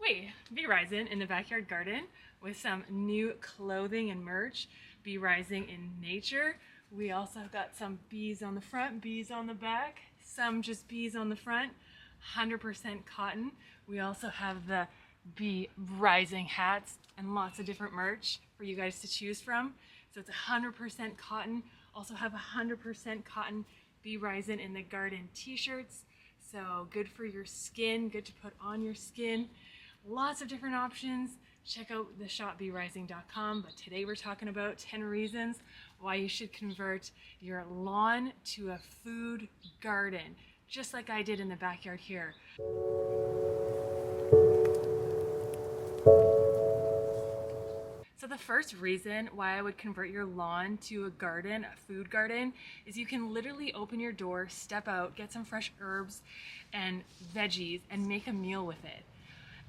Hey, Be Rising in the backyard garden with some new clothing and merch. Be Rising in nature. We also have got some bees on the front, bees on the back, some just bees on the front, 100% cotton. We also have the Be Rising hats and lots of different merch for you guys to choose from. So it's 100% cotton. Also have 100% cotton Be Rising in the garden t-shirts. So good for your skin, good to put on your skin. Lots of different options. Check out the shop berising.com. But today we're talking about 10 reasons why you should convert your lawn to a food garden, just like I did in the backyard here. So the first reason why I would convert your lawn to a garden, a food garden, is you can literally open your door, step out, get some fresh herbs and veggies and make a meal with it.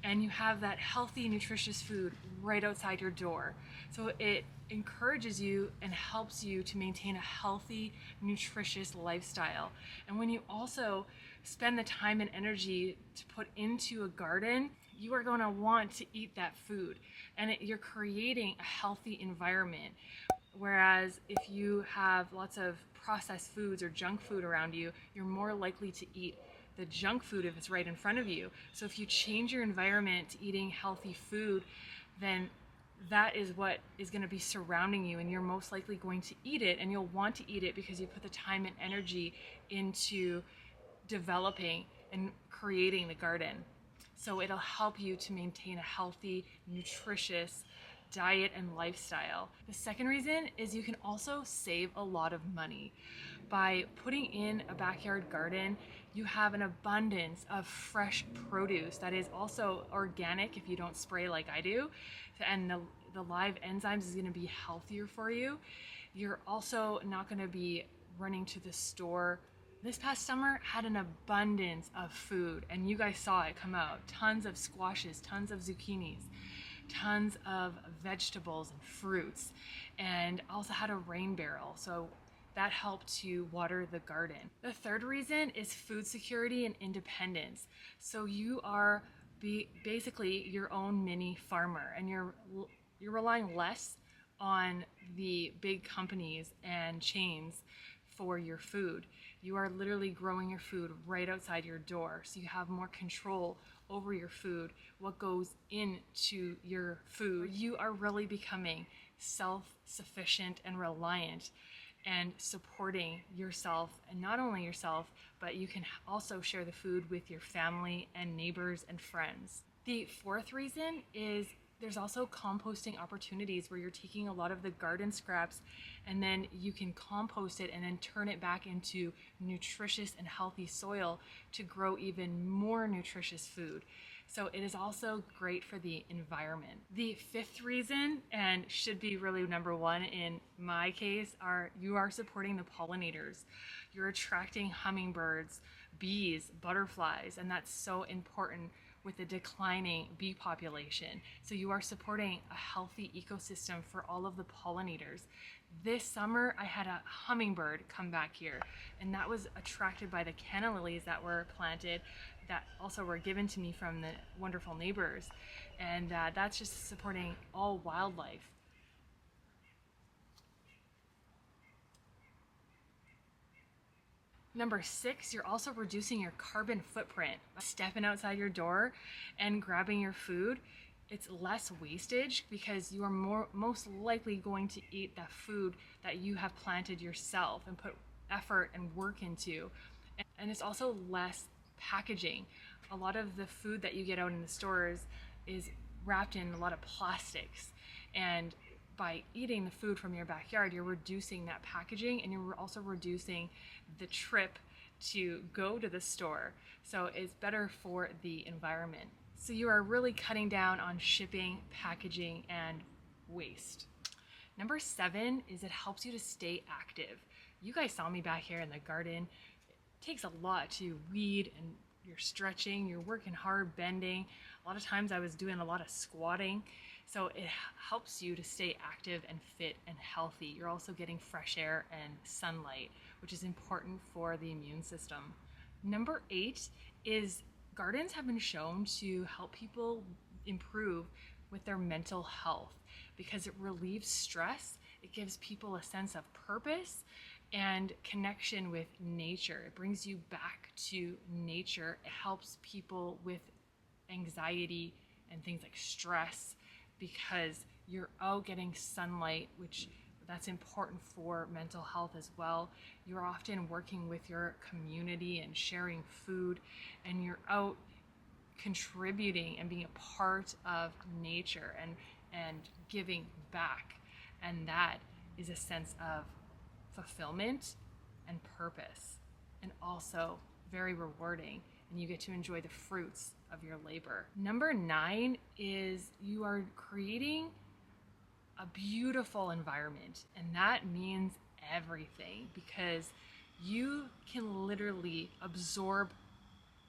And you have that healthy, nutritious food right outside your door. So it encourages you and helps you to maintain a healthy, nutritious lifestyle. And when you also spend the time and energy to put into a garden, you are going to want to eat that food, and you're creating a healthy environment. Whereas if you have lots of processed foods or junk food around you, you're more likely to eat the junk food if it's right in front of you. So if you change your environment to eating healthy food, then that is what is going to be surrounding you, and you're most likely going to eat it, and you'll want to eat it because you put the time and energy into developing and creating the garden. So it'll help you to maintain a healthy, nutritious diet and lifestyle. The second reason is you can also save a lot of money. By putting in a backyard garden, you have an abundance of fresh produce that is also organic if you don't spray like I do, and the live enzymes is going to be healthier for you. You're also not going to be running to the store. This past summer had an abundance of food, and you guys saw it come out. Tons of squashes, tons of zucchinis, tons of vegetables and fruits, and also had a rain barrel. So that helped to water the garden. The third reason is food security and independence. So you are basically your own mini farmer, and you're relying less on the big companies and chains for your food. You are literally growing your food right outside your door, so you have more control over your food, what goes into your food. You are really becoming self-sufficient and reliant and supporting yourself, and not only yourself, but you can also share the food with your family and neighbors and friends. The fourth reason is there's also composting opportunities where you're taking a lot of the garden scraps and then you can compost it and then turn it back into nutritious and healthy soil to grow even more nutritious food. So it is also great for the environment. The fifth reason, and should be really number one in my case, you are supporting the pollinators. You're attracting hummingbirds, bees, butterflies, and that's so important with the declining bee population. So you are supporting a healthy ecosystem for all of the pollinators. This summer, I had a hummingbird come back here, and that was attracted by the canna lilies that were planted that also were given to me from the wonderful neighbors. And that's just supporting all wildlife. Number 6, you're also reducing your carbon footprint. Stepping outside your door and grabbing your food, it's less wastage because you are most likely going to eat that food that you have planted yourself and put effort and work into. And it's also less packaging. A lot of the food that you get out in the stores is wrapped in a lot of plastics, and by eating the food from your backyard, you're reducing that packaging, and you're also reducing the trip to go to the store. So it's better for the environment. So you are really cutting down on shipping, packaging, and waste. Number 7 is it helps you to stay active. You guys saw me back here in the garden. It takes a lot to weed, and you're stretching, you're working hard, bending. A lot of times I was doing a lot of squatting. So it helps you to stay active and fit and healthy. You're also getting fresh air and sunlight, which is important for the immune system. Number 8 is gardens have been shown to help people improve with their mental health because it relieves stress. It gives people a sense of purpose and connection with nature. It brings you back to nature. It helps people with anxiety and things like stress because you're out getting sunlight, which that's important for mental health as well. You're often working with your community and sharing food, and you're out contributing and being a part of nature and giving back. And that is a sense of fulfillment and purpose, and also very rewarding, and you get to enjoy the fruits of your labor. Number 9 is you are creating a beautiful environment, and that means everything because you can literally absorb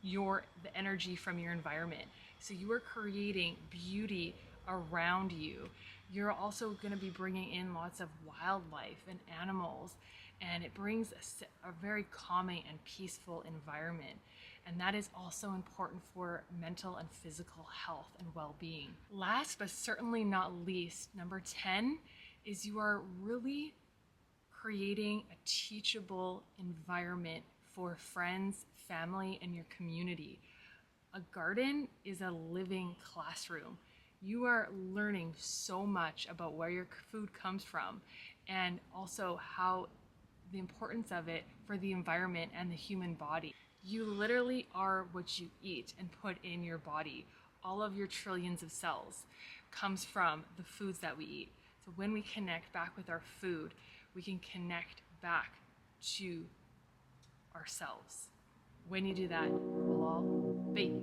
the energy from your environment. So you are creating beauty around you. You're also going to be bringing in lots of wildlife and animals, and it brings a very calming and peaceful environment. And that is also important for mental and physical health and well-being. Last but certainly not least, number 10 is you are really creating a teachable environment for friends, family, and your community. A garden is a living classroom. You are learning so much about where your food comes from and also how the importance of it for the environment and the human body. You literally are what you eat and put in your body. All of your trillions of cells comes from the foods that we eat. So when we connect back with our food, we can connect back to ourselves. When you do that, we'll all be